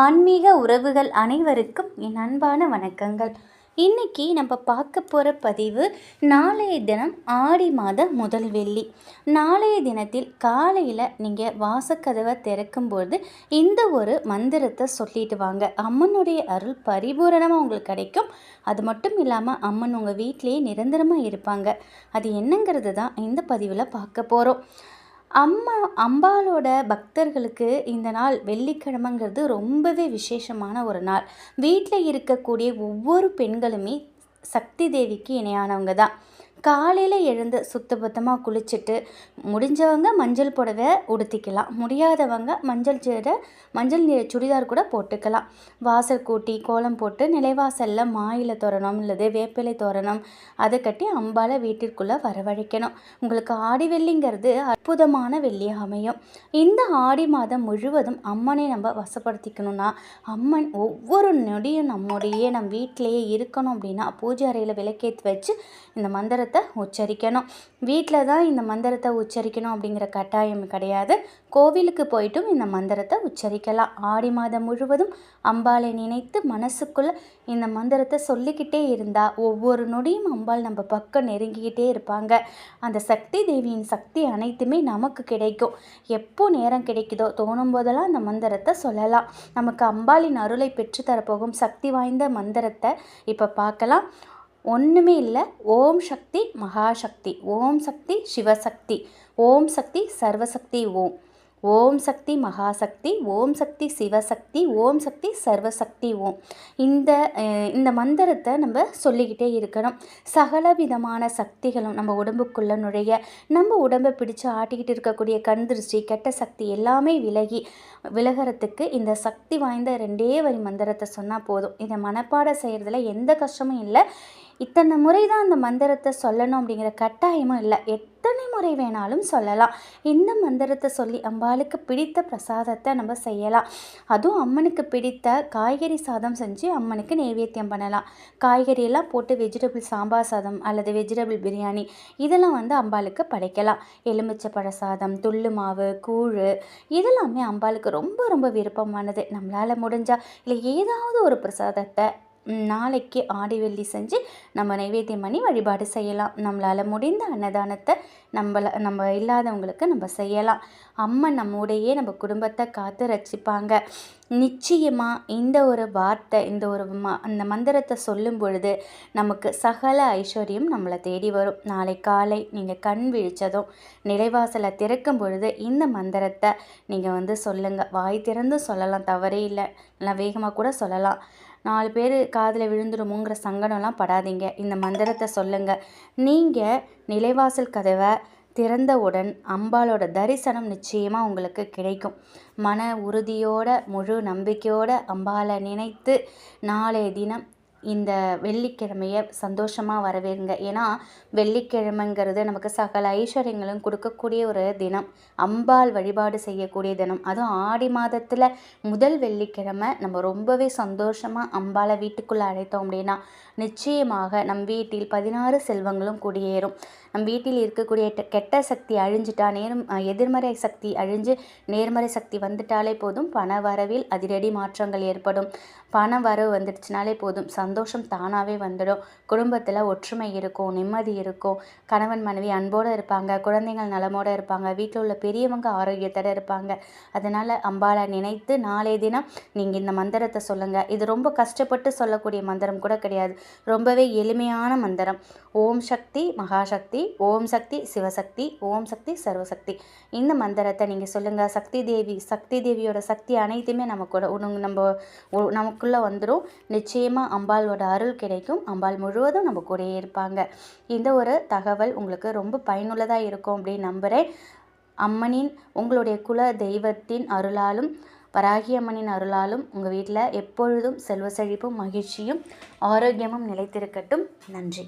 ஆன்மீக உறவுகள் அனைவருக்கும் என் அன்பான வணக்கங்கள். இன்னைக்கு நம்ம பார்க்க போகிற பதிவு நாளைய தினம் ஆடி மாத முதல் வெள்ளி. நாளைய தினத்தில் காலையில் நீங்கள் வாசக்கதவை திறக்கும்போது இந்த ஒரு மந்திரத்தை சொல்லிட்டு வாங்க. அம்மனுடைய அருள் பரிபூரணமாக உங்களுக்கு கிடைக்கும். அது மட்டும் இல்லாமல் அம்மன் உங்கள் வீட்டிலேயே நிரந்தரமாக இருப்பாங்க. அது என்னங்கிறது தான் இந்த பதிவில் பார்க்க போகிறோம். அம்பாளோட பக்தர்களுக்கு இந்த நாள் வெள்ளிக்கிழமைங்கிறது ரொம்பவே விசேஷமான ஒரு நாள். வீட்டில் இருக்கக்கூடிய ஒவ்வொரு பெண்களுமே சக்தி தேவிக்கு இணையானவங்க தான். காலையில் எழுந்து சுத்தபத்தமாக குளிச்சுட்டு முடிஞ்சவங்க மஞ்சள் புடவை உடுத்திக்கலாம், முடியாதவங்க மஞ்சள் நிற சுடிதார் கூட போட்டுக்கலாம். வாசல் கூட்டி கோலம் போட்டு நிலைவாசலில் மாயிலை தோரணம் இல்லது வேப்பிலை தோரணம் அதை கட்டி அம்பாலை வீட்டிற்குள்ளே வரவழைக்கணும். உங்களுக்கு ஆடி வெள்ளிங்கிறது அற்புதமான வெள்ளி அமையும். இந்த ஆடி மாதம் முழுவதும் அம்மனை நம்ம வசப்படுத்திக்கணும்னா அம்மன் ஒவ்வொரு நொடியும் நம் வீட்டிலேயே இருக்கணும் அப்படின்னா பூஜை அறையில் விளக்கேற்றி வச்சு இந்த மந்திரத்தை உச்சரிக்கணும். வீட்டில் தான் இந்த மந்திரத்தை உச்சரிக்கணும் அப்படிங்கிற கட்டாயம் கிடையாது. கோவிலுக்கு போயிட்டும் இந்த மந்திரத்தை உச்சரிக்கலாம். ஆடி மாதம் முழுவதும் அம்பாளை நினைத்து மனசுக்குள்ளே இந்த மந்திரத்தை சொல்லிக்கிட்டே இருந்தால் ஒவ்வொரு நொடியும் அம்பாள் நம்ம பக்கம் நெருங்கிக்கிட்டே இருப்பாங்க. அந்த சக்தி தேவியின் சக்தி அனைத்துமே நமக்கு கிடைக்கும். எப்போ நேரம் கிடைக்குதோ தோணும் போதெல்லாம் அந்த மந்திரத்தை சொல்லலாம். நமக்கு அம்பாளின் அருளை பெற்றுத்தரப்போகும் சக்தி வாய்ந்த மந்திரத்தை இப்போ பார்க்கலாம். ஒன்றுமே இல்லை. ஓம் சக்தி மகாசக்தி, ஓம் சக்தி சிவசக்தி, ஓம் சக்தி சர்வசக்தி, ஓம் சக்தி மகாசக்தி, ஓம் சக்தி சிவசக்தி, ஓம் சக்தி சர்வசக்தி, இந்த மந்திரத்தை நம்ம சொல்லிக்கிட்டே இருக்கணும். சகல விதமான சக்திகளும் நம்ம உடம்புக்குள்ளே நுழைய, நம்ம உடம்பை பிடிச்சு ஆட்டிக்கிட்டு இருக்கக்கூடிய கண் திருஷ்டி கெட்ட சக்தி எல்லாமே விலகிறதுக்கு இந்த சக்தி வாய்ந்த 2 வரி மந்திரத்தை சொன்னால் போதும். இதை மனப்பாடம் செய்கிறதுல எந்த கஷ்டமும் இல்லை. இத்தனை முறை தான் அந்த மந்திரத்தை சொல்லணும் அப்படிங்கிற கட்டாயமும் இல்லை. எத்தனை முறை வேணாலும் சொல்லலாம். இந்த மந்திரத்தை சொல்லி அம்பாளுக்கு பிடித்த பிரசாதத்தை நம்ம செய்யலாம். அதுவும் அம்மனுக்கு பிடித்த காய்கறி சாதம் செஞ்சு அம்மனுக்கு நைவேத்தியம் பண்ணலாம். காய்கறியெல்லாம் போட்டு வெஜிடபிள் சாம்பார் சாதம் அல்லது வெஜிடபிள் பிரியாணி இதெல்லாம் அம்பாளுக்கு படைக்கலாம். எலுமிச்சை பழ சாதம், துள்ளு மாவு, கூழ் இதெல்லாமே அம்பாளுக்கு ரொம்ப ரொம்ப விருப்பமானது. நம்மளால் முடிஞ்சால் இல்லை ஏதாவது ஒரு பிரசாதத்தை நாளைக்கு ஆடி வெள்ளி செஞ்சு நம்ம நைவேத்தியம் பண்ணி வழிபாடு செய்யலாம். நம்மளால் முடிந்த அன்னதானத்தை நம்ம இல்லாதவங்களுக்கு நம்ம செய்யலாம். அம்மன் நம்முடையே நம்ம குடும்பத்தை காத்து ரட்சிப்பாங்க. நிச்சயமாக இந்த ஒரு வார்த்தை அந்த மந்திரத்தை சொல்லும் பொழுது நமக்கு சகல ஐஸ்வர்யம் நம்மளை தேடி வரும். நாளை காலை நீங்கள் கண் விழித்ததும் நிலைவாசலை திறக்கும் பொழுது இந்த மந்திரத்தை நீங்கள் சொல்லுங்கள். வாய் திறந்து சொல்லலாம், தவறே இல்லை. நல்லா வேகமாக கூட சொல்லலாம். 4 பேர் காதில் விழுந்துடுமோங்கிற சங்கடம்லாம் படாதீங்க. இந்த மந்திரத்தை சொல்லுங்கள். நீங்கள் நிலைவாசல் கதவை திறந்தவுடன் அம்பாளோட தரிசனம் நிச்சயமாக உங்களுக்கு கிடைக்கும். மன உறுதியோட முழு நம்பிக்கையோட அம்பாளை நினைத்து நாளைய தினம் இந்த வெள்ளிக்கிழமையை சந்தோஷமாக வரவேறுங்க. ஏன்னா வெள்ளிக்கிழமைங்கிறது நமக்கு சகல ஐஸ்வர்யங்களும் கொடுக்கக்கூடிய ஒரு தினம், அம்பாள் வழிபாடு செய்யக்கூடிய தினம். அதுவும் ஆடி மாதத்தில் முதல் வெள்ளிக்கிழமை நம்ம ரொம்பவே சந்தோஷமாக அம்பாளை வீட்டுக்குள்ளே அழைத்தோம் அப்படின்னா நிச்சயமாக நம் வீட்டில் 16 செல்வங்களும் குடியேறும். நம் வீட்டில் இருக்கக்கூடிய கெட்ட சக்தி அழிஞ்சிட்டா எதிர்மறை சக்தி அழிஞ்சு நேர்மறை சக்தி வந்துட்டாலே போதும். பண வரவில் அதிரடி மாற்றங்கள் ஏற்படும். பண வரவு வந்துடுச்சுனாலே போதும், சந்தோஷம் தானாகவே வந்துடும். குடும்பத்தில் ஒற்றுமை இருக்கும், நிம்மதி இருக்கும். கணவன் மனைவி அன்போடு இருப்பாங்க, குழந்தைகள் நலமோடு இருப்பாங்க, வீட்டில் உள்ள பெரியவங்க ஆரோக்கியத்தோடு இருப்பாங்க. அதனால் அம்பாளை நினைத்து நாளைய தினம் நீங்கள் இந்த மந்திரத்தை சொல்லுங்கள். இது ரொம்ப கஷ்டப்பட்டு சொல்லக்கூடிய மந்திரம் கூட கிடையாது. ரொம்பவே எளிமையான மந்திரம். ஓம் சக்தி மகாசக்தி, ஓம் சக்தி சிவசக்தி, ஓம் சக்தி சர்வசக்தி. இந்த மந்திரத்தை நீங்கள் சொல்லுங்கள். சக்தி தேவியோட சக்தி அனைத்துமே நமக்குள்ளே வந்துடும். நிச்சயமாக அம்பாளோட அருள் கிடைக்கும். அம்பாள் முழுவதும் நம்ம கூடயே இருப்பாங்க. இந்த ஒரு தகவல் உங்களுக்கு ரொம்ப பயனுள்ளதாக இருக்கும் அப்படின்னு நம்புகிறேன். உங்களுடைய குல தெய்வத்தின் அருளாலும் வராகி அம்மனின் அருளாலும் உங்கள் வீட்டில் எப்பொழுதும் செல்வ செழிப்பும் மகிழ்ச்சியும் ஆரோக்கியமும் நிலைத்திருக்கட்டும். நன்றி.